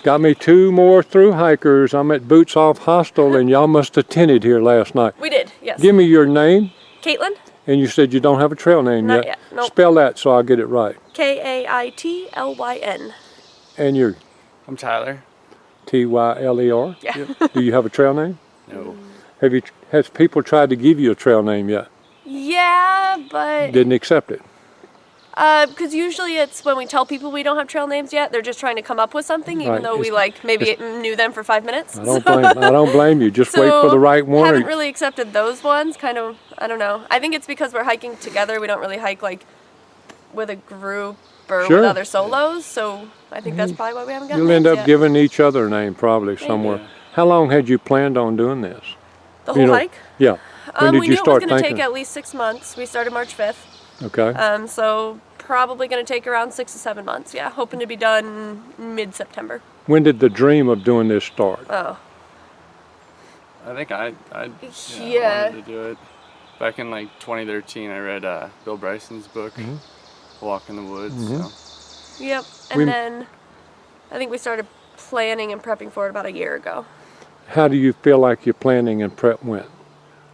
Got me 2 more through hikers. I'm at Boots Off Hostel, and y'all must have tented here last night. We did, yes. Give me your name. Caitlin. And you said you don't have a trail name Not yet. Nope. Spell that so I'll get it right. Kaitlyn. And you? I'm Tyler. Tyler? Yeah. Yep. Do you have a trail name? No. Has people tried to give you a trail name yet? Yeah, but... Didn't accept it? Because usually it's when we tell people we don't have trail names yet, they're just trying to come up with something, even Right. though we maybe knew them for 5 minutes. I don't blame you. Just wait for the right one. Haven't really accepted those ones. Kind of, I don't know. I think it's because we're hiking together. We don't really hike like with a group or Sure. with other solos. So I think that's probably why we haven't gotten You'll end names up yet. giving each other a name probably somewhere. Yeah. How long had you planned on doing this? The whole hike? Yeah. When did we you knew it was start going to thinking? take at least 6 months. We started March 5th. Okay. So probably going to take around 6 to 7 months. Yeah, hoping to be done mid-September. When did the dream of doing this start? Oh. I think I Yeah. wanted to do it. Back in like 2013, I read Bill Bryson's book, Walk in the Woods. So. Yep. And then I think we started planning and prepping for it about a year ago. How do you feel like your planning and prep went?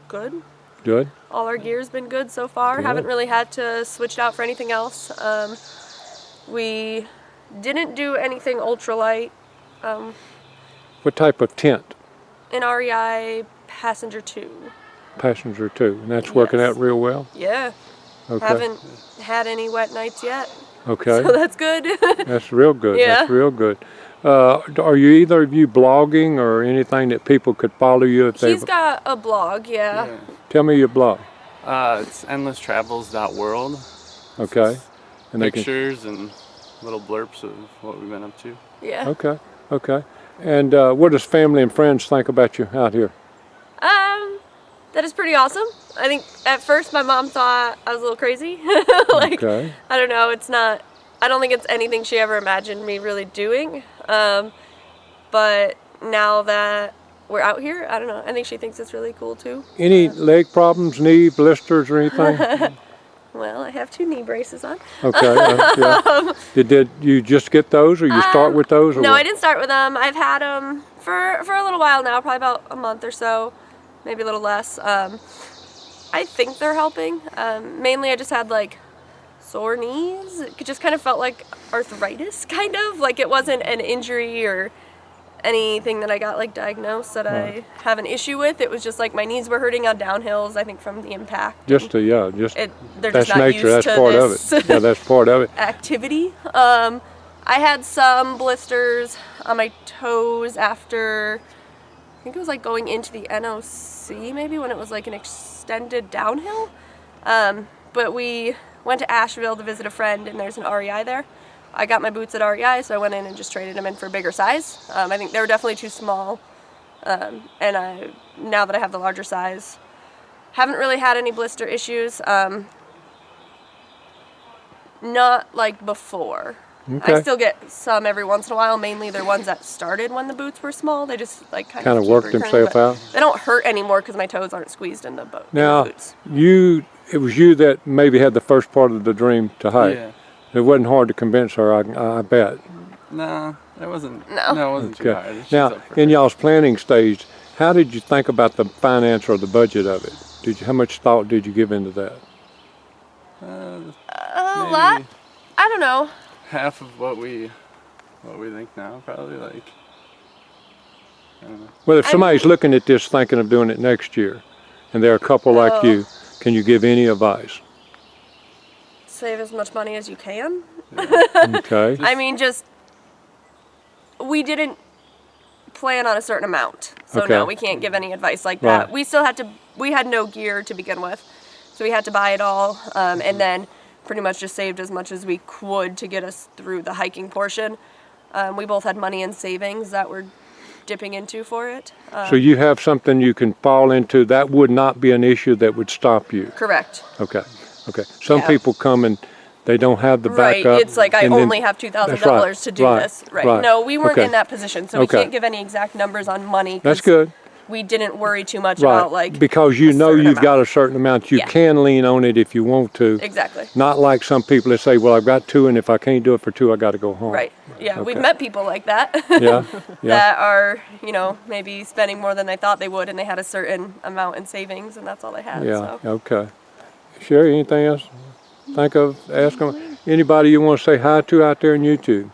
Good. Good? All our gear's been good so far. Good. Haven't really had to switch it out for anything else. We didn't do anything ultralight. What type of tent? An REI Passenger 2. Passenger 2. And that's working Yes. out real well? Yeah. Okay. Haven't had any wet nights yet. Okay. So that's good. That's real good. Yeah. That's real good. Are you either of you blogging or anything that people could follow you if they... He's got a blog, yeah. Tell me your blog. It's endlesstravels.world. Okay. And they can... Pictures and little blurbs of what we've been up to. Yeah. Okay. Okay. And what does family and friends think about you out here? That is pretty awesome. I think at first my mom thought I was a little crazy. Okay. I don't know, I don't think it's anything she ever imagined me really doing. But now that we're out here, I don't know, I think she thinks it's really cool too. Any leg problems, knee blisters or anything? Well, I have 2 knee braces on. Okay. Yeah. Did you just get those, or you start with those? Or No, what? I didn't start with them. I've had them for a little while now, probably about a month or so, maybe a little less. I think they're helping. Mainly I just had like sore knees. It just kind of felt like arthritis, kind of. Like it wasn't an injury or anything that I got like diagnosed that I have an issue with. It was just like my knees were hurting on downhills, I think from the impact. They're They're that's just not nature. used That's to part of this it. Yeah, that's part of it. activity. I had some blisters on my toes after, I think it was like going into the NOC maybe, when it was like an extended downhill. But we went to Asheville to visit a friend, and there's an REI there. I got my boots at REI, so I went in and just traded them in for a bigger size. I think they were definitely too small, and now that I have the larger size, haven't really had any blister issues. Not like before. Okay. I still get some every once in a while. Mainly they're ones that started when the boots were small. They just like kind of worked themselves out. They don't hurt anymore because my toes aren't squeezed in the Now, boots. it was you that maybe had the first part of the dream to hike. Yeah. It wasn't hard to convince her, I bet. No, it wasn't. No. No, it wasn't too hard. She's Now, up for in it. y'all's planning stage, how did you think about the finance or the budget of it? How much thought did you give into that? A Maybe lot. I don't know. half of what we think now, probably like. I don't know. Well, if somebody's looking at this thinking of doing it next year, and they're a couple like you, can you give any advice? Save as much money as you can. Okay. I mean, we didn't plan on a certain amount. So Okay. no, we can't give any advice like Right. that. We had no gear to begin with. So we had to buy it all, and then pretty much just saved as much as we could to get us through the hiking portion. We both had money in savings that we're dipping into for it. So you have something you can fall into. That would not be an issue that would stop you. Correct. Okay. Okay. Some Yeah. people come and they don't have the Right, backup. it's like I and then- only have $2,000 That's right, to do right, this. Right. right. No, we weren't Okay. in that position, so we Okay. can't give any exact numbers on money. That's 'cause good. we didn't worry too much about like because you a know certain you've got amount. a certain amount. You Yeah. can lean on it if you want to. Exactly. Not like some people that say, well, I've got 2, and if I can't do it for 2, I got to go home. Right. Yeah, we've Okay. met people like that. Yeah. Yeah. That are, you know, maybe spending more than they thought they would, and they had a certain amount in savings, and that's all they had. Yeah. So. Okay. Sherry, anything else? Think of, ask them. Anybody you want to say hi to out there on YouTube?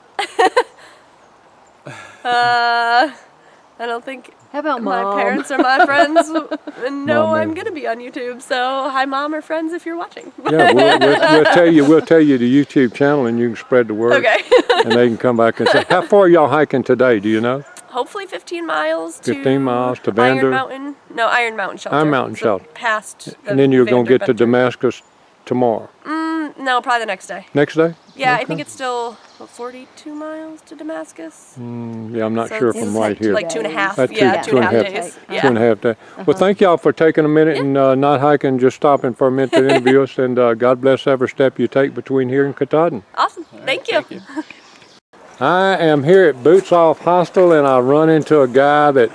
I don't think How about my Mom? parents or my friends know Mom, I'm maybe. going to be on YouTube. So, hi, Mom or friends, if you're watching. Yeah, we'll tell you. We'll tell you the YouTube channel, and you can spread the word. Okay. And they can come back and say, how far are y'all hiking today? Do you know? Hopefully 15 miles to 15 miles to Vander? Iron Mountain. No, Iron Mountain Shelter. Iron Mountain So Shelter. Past the And then you're going to Vander get to Venture. Damascus tomorrow. No, probably the next day. Next day? Yeah, I Okay. think it's still 42 miles to Damascus. Yeah, I'm not So sure if it's I'm right here. Like 2.5. That's Yeah, two and a half. days. 2.5 days. Well, thank y'all for taking a minute and not hiking, just stopping for a minute to interview us. And God bless every step you take between here and Katahdin. Awesome. Thank you. Thank you. I am here at Boots Off Hostel, and I run into a guy that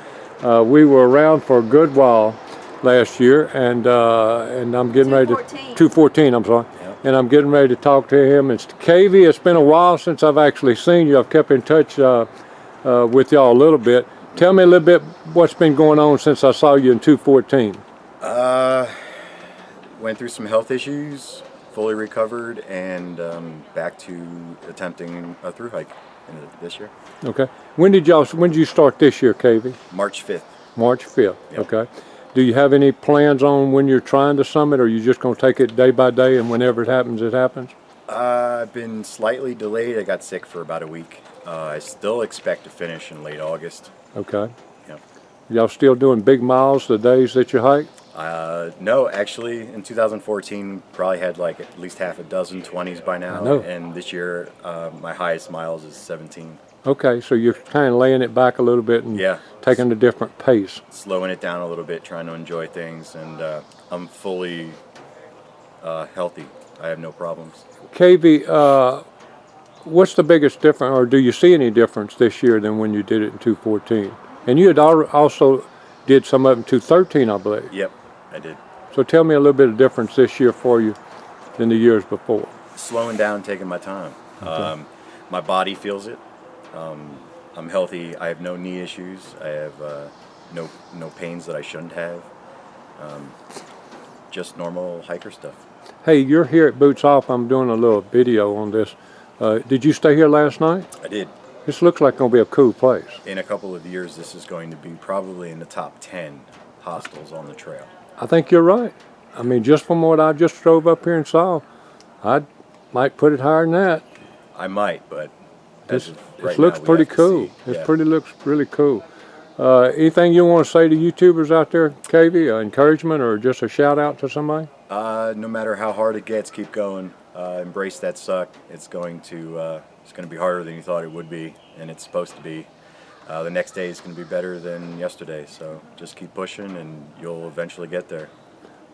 we were around for a good while last year, and I'm getting ready to 214. I'm sorry, and I'm getting ready to talk to him. It's KV. It's been a while since I've actually seen you. I've kept in touch with y'all a little bit. Tell me a little bit what's been going on since I saw you in 214. Went through some health issues, fully recovered, and back to attempting a through hike this year. Okay. When did you start this year, KV? March 5th. March 5th. Yep. Okay. Do you have any plans on when you're trying to summit, or are you just going to take it day by day and whenever it happens, it happens? I've been slightly delayed. I got sick for about a week. I still expect to finish in late August. Okay. Yep. Y'all still doing big miles the days that you hike? No, actually, in 2014, probably had like at least half a dozen 20s by now. I know. And this year, my highest miles is 17. Okay, so you're kind of laying it back a little bit and Yeah. taking a different pace. Slowing it down a little bit, trying to enjoy things, and I'm fully healthy. I have no problems. KV, what's the biggest difference, or do you see any difference this year than when you did it in 214? And you had also did some of it in 213, I believe. Yep, I did. So tell me a little bit of difference this year for you than the years before. Slowing down, taking my time. My body feels it. I'm healthy. I have no knee issues. I have no pains that I shouldn't have. Just normal hiker stuff. Hey, you're here at Boots Off. I'm doing a little video on this. Did you stay here last night? I did. This looks like going to be a cool place. In a couple of years, this is going to be probably in the top 10 hostels on the trail. I think you're right. I mean, just from what I just drove up here and saw, I might put it higher than that. I might, but This, as of this right looks now, we pretty have to cool. see. This Yeah. looks really cool. Anything you want to say to YouTubers out there, KV? Encouragement or just a shout out to somebody? No matter how hard it gets, keep going. Embrace that suck. It's going to be harder than you thought it would be, and it's supposed to be. The next day is going to be better than yesterday, so just keep pushing, and you'll eventually get there.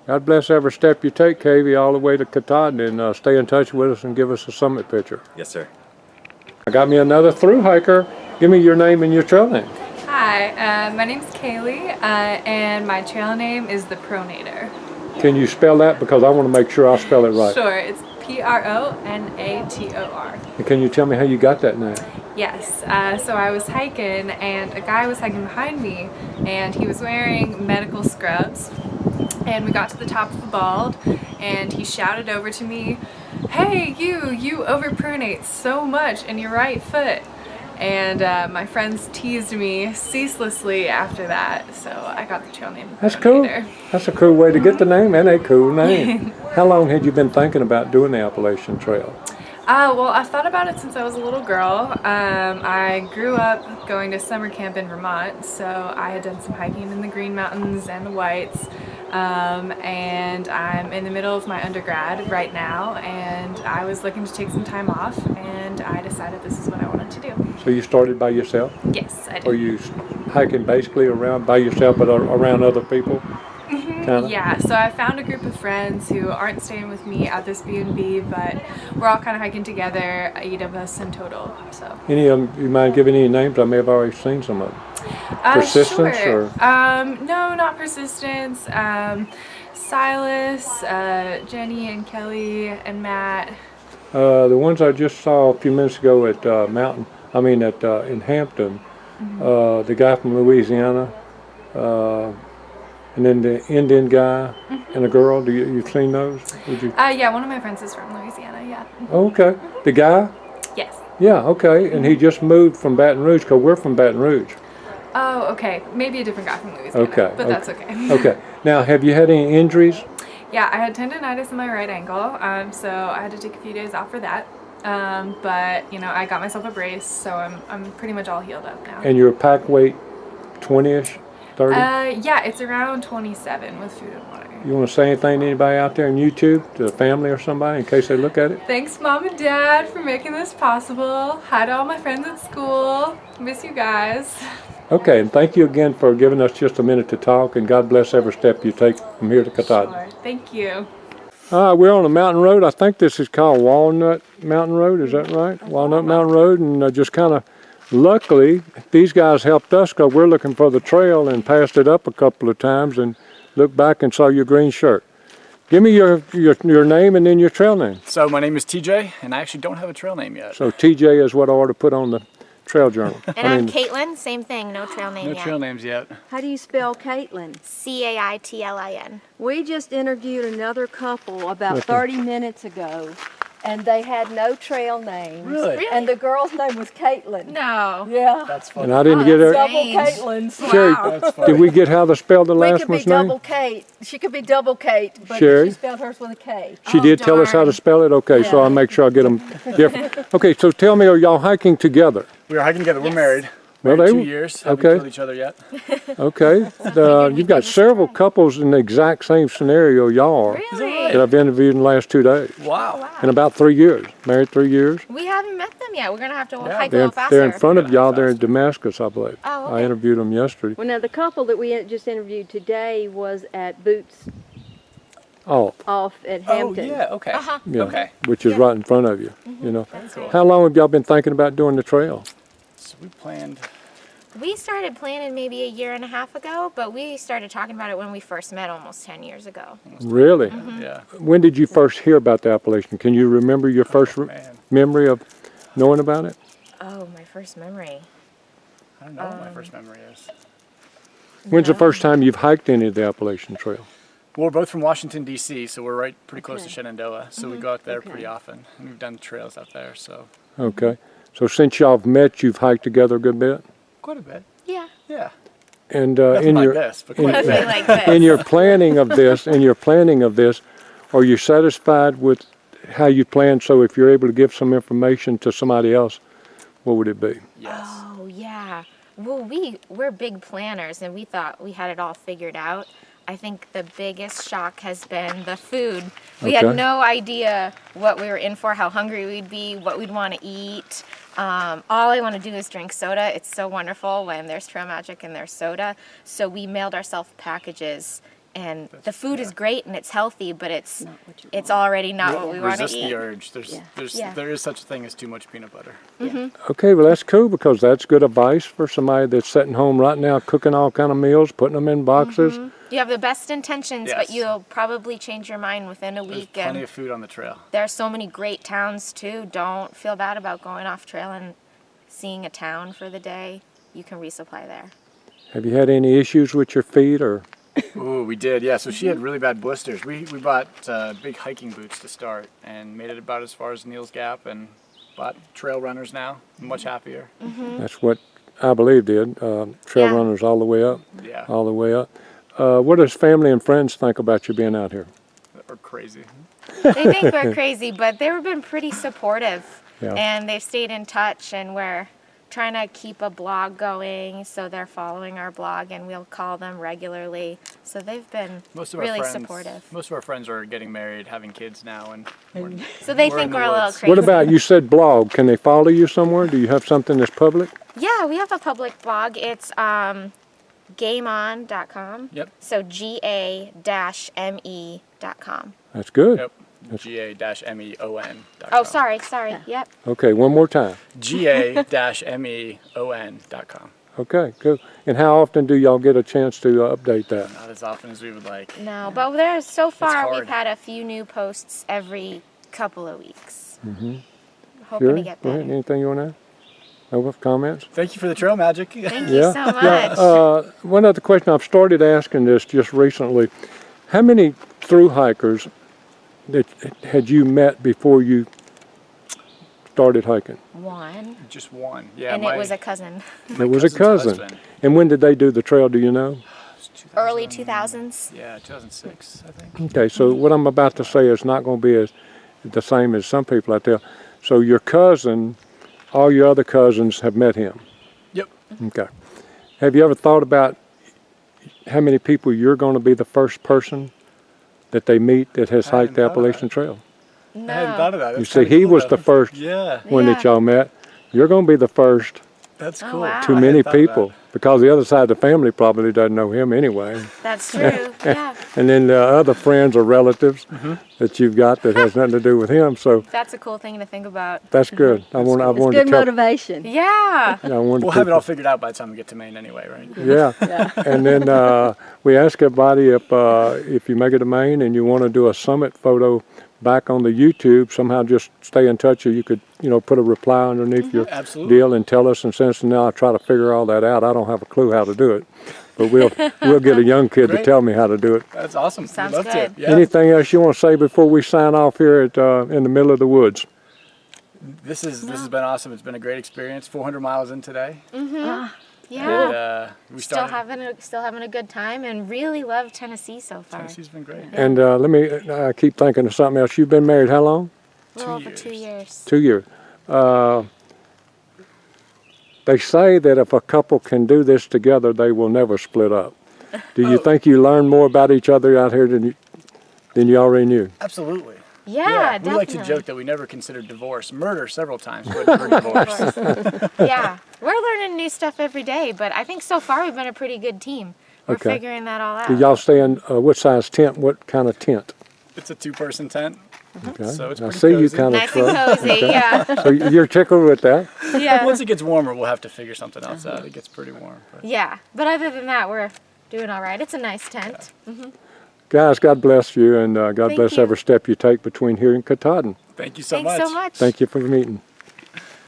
God bless every step you take, KV, all the way to Katahdin, and stay in touch with us and give us a summit picture. Yes, sir. I got me another through hiker. Give me your name and your trail name. Hi, my name's Kaylee, and my trail name is the Pronator. Can you spell that? Because I want to make sure I spell it right. Sure, it's Pronator. And can you tell me how you got that name? Yes, so I was hiking, and a guy was hiking behind me, and he was wearing medical scrubs, and we got to the top of the bald, and he shouted over to me, "Hey, you overpronate so much in your right foot." And my friends teased me ceaselessly after that, so I got the trail name That's cool. Pronator. That's a cool way to get the name and a cool name. How long had you been thinking about doing the Appalachian Trail? Well, I've thought about it since I was a little girl. I grew up going to summer camp in Vermont, so I had done some hiking in the Green Mountains and the Whites. And I'm in the middle of my undergrad right now, and I was looking to take some time off, and I decided this is what I wanted to do. So you started by yourself? Yes, I did. Or you hiking basically around by yourself but around other people? Kinda? Yeah, so I found a group of friends who aren't staying with me at this B&B, but we're all kind of hiking together, 8 of us in total. So Any of them, you mind giving any names? I may have already seen some of them. Persistence sure. or? No, not persistence. Silas, Jenny and Kelly and Matt. The ones I just saw a few minutes ago at in Hampton, the guy from Louisiana, and then the Indian guy and a girl. You've seen those? Would you? Yeah, one of my friends is from Louisiana, yeah. Oh, okay. The guy? Yes. Yeah, okay. And he just moved from Baton Rouge because we're from Baton Rouge. Oh, okay. Maybe a different guy from Louisiana. Okay. But that's okay. Okay. Now, have you had any injuries? Yeah, I had tendonitis in my right ankle, so I had to take a few days off for that. But I got myself a brace, so I'm pretty much all healed up now. And your pack weight, 20-ish, 30? Yeah, it's around 27 with food and water. You want to say anything to anybody out there on YouTube, to the family or somebody, in case they look at it? Thanks, Mom and Dad, for making this possible. Hi to all my friends at school. Miss you guys. Okay, and thank you again for giving us just a minute to talk, and God bless every step you take from here to Katahdin. Sure. Thank you. We're on a mountain road. I think this is called Walnut Mountain Road. Is that right? Walnut Mountain Road, and just kind of luckily these guys helped us because we're looking for the trail and passed it up a couple of times and looked back and saw your green shirt. Give me your name and then your trail name. So my name is TJ, and I actually don't have a trail name yet. So TJ is what I ought to put on the trail journal. And I'm Caitlin, same thing, no trail name No yet. trail names yet. How do you spell Caitlin? Caitlin. We just interviewed another couple about 30 minutes ago, and they had no trail names. Really? And the girl's name was Caitlin. No. Yeah. That's funny. And I didn't get it. Double Strange. Caitlins. Sherry, That's funny. did we get how to spell the We last could be one's name? double Kate. She could be double Kate, but Sherry? she spelled hers with a K. She did tell us how to darn. spell it? Okay, so Yeah. I'll make sure I get them different. Okay, so tell me, are y'all hiking together? We are hiking together. We're married. Well, Married they- 2 years. Haven't okay. killed each other yet. Okay. You've got several couples in the exact same scenario y'all are Really? that I've interviewed in the last 2 days. Wow. In about 3 years. Married 3 years. We haven't met them yet. We're gonna have to Yeah. hike a They're, little faster. they're in front of y'all. They're in Faster. Damascus, I believe. Oh, I okay. interviewed them yesterday. Well, now the couple that we just interviewed today was at Boots Oh, off at Oh, Hampton. yeah. Okay. Uh-huh. yeah. Okay. Which is right in front of you, you know. Cool. How long have y'all been thinking about doing the trail? So we planned. We started planning maybe a year and a half ago, but we started talking about it when we first met almost 10 years ago. Really? Yeah. When did you first hear about the Appalachian? Can you remember your first Man, memory of knowing about it? Oh, my first memory. I don't know what my first memory is. When's the first time you've hiked any of the Appalachian Trail? Well, we're both from Washington, D.C., so we're right pretty close to Okay. Shenandoah. So we go out there Okay. pretty often. And we've done trails out there, so Okay. So since y'all have met, you've hiked together a good bit? quite a bit. Yeah. Yeah. And Nothing in like your this, but quite a Nothing bit. like this. in your planning of this, are you satisfied with how you plan? So if you're able to give some information to somebody else, what would it be? Yes. Oh, yeah. Well, we're big planners, and we thought we had it all figured out. I think the biggest shock has been the food. We Okay. had no idea what we were in for, how hungry we'd be, what we'd want to eat. All I want to do is drink soda. It's so wonderful when there's Trail Magic and there's soda. So we mailed ourselves packages, and the food is great and it's healthy, but it's already not what we want to Resist eat. the urge. Yeah. There is such a thing as too much peanut butter. Okay, well that's cool because that's good advice for somebody that's sitting home right now cooking all kind of meals, putting them in boxes. You have the best intentions, but Yes. you'll probably change your mind within a There's week. plenty And of food on the trail. there are so many great towns too. Don't feel bad about going off trail and seeing a town for the day. You can resupply there. Have you had any issues with your feet or? Ooh, we did, yeah. So she had really bad blisters. We bought big hiking boots to start and made it about as far as Neal's Gap and bought trail runners now. Much happier. That's what I believe did. Trail Yeah. runners all the way up, Yeah, all the way up. What does family and friends think about you being out here? or crazy. They think we're crazy, but they've been pretty supportive. Yeah. And they've stayed in touch, and we're trying to keep a blog going, so they're following our blog, and we'll call them regularly. So they've been Most of really our friends, supportive. Most of our friends are getting married, having kids now, and we're, So they we're think in the we're a little woods. crazy. What about, you said blog, can they follow you somewhere? Do you have something that's public? Yeah, we have a public blog. It's gameon.com. Yep. So GA-ME.com. That's good. Yep. GA-MEON.com. Oh, sorry. Yep. Okay, one more time. GA-MEON.com. Okay, cool. And how often do y'all get a chance to update that? Not as often as we would like. No, but there's so far hard. we've had a few new posts every couple of weeks. Mm-hmm. Hoping Sure. to get Go ahead. better. Anything you want to add? No comments? Thank you for the trail magic. Thank you so much. One other question, I've started asking this just recently. How many through hikers that had you met before you started hiking? One. Just one. Yeah, And it was a cousin. It was a cousin's cousin. husband. And when did they do the trail, do you know? Early 2000s. Yeah, 2006, I think. Okay, so what I'm about to say is not going to be the same as some people out there. So your cousin, all your other cousins have met him? Yep. Okay. Have you ever thought about how many people you're going to be the first person that they meet that has I hadn't hiked the thought of Appalachian that. Trail? No. I hadn't thought of that. You That's see, kinda he cool, was though. the first Yeah, one that Yeah. y'all met. You're going to be the first that's Oh, cool. wow. to I many hadn't thought of people that. because the other side of the family probably doesn't know him anyway. That's true. Yeah. And then the other friends or relatives that you've got that has nothing to do with him. So That's a cool thing to think about. that's good. I It's wanted good to tell. motivation. Yeah. I wanted We'll have it people- all figured out by the time we get to Maine anyway, right? Yeah. And then we ask everybody if you make it to Maine and you want to do a summit photo back on the YouTube, somehow just stay in touch, or you could, put a reply underneath your Absolutely. deal and tell us. And since now I try to figure all that out, I don't have a clue how to do it. But we'll get a young kid to Great. tell me how to do it. That's awesome. Sounds We'd love good. to. Yeah. Anything else you want to say before we sign off here at in the middle of the woods? This has been awesome. It's been a great experience. 400 miles in today. Yeah. And we Still started. still having a good time and really love Tennessee so far. Tennessee's been great. And let me keep thinking of something else. You've been married how long? A little 2 over 2 years. 2 years. They say that if a couple can do this together, they will never split up. Do you think you learn more about each other out here than you already knew? Absolutely. Yeah, we definitely. like to joke that we never considered divorce. Murder several times, but for divorce. Yeah, we're learning new stuff every day, but I think so far we've been a pretty good team. We're Okay. figuring that all out. Do y'all stay in what size tent? What kind of tent? It's a 2-person tent. Okay. So it's I pretty see you cozy. kind of Nice and cozy, yeah. So you're tickled with that? Yeah. Once it gets warmer, we'll have to figure something else out. It gets pretty warm. But Yeah, but other than that, we're doing all right. It's a nice tent. Guys, God bless you, and God Thank bless you. every step you take between here and Katahdin. thank you so Thanks much. so much. Thank you for the meeting.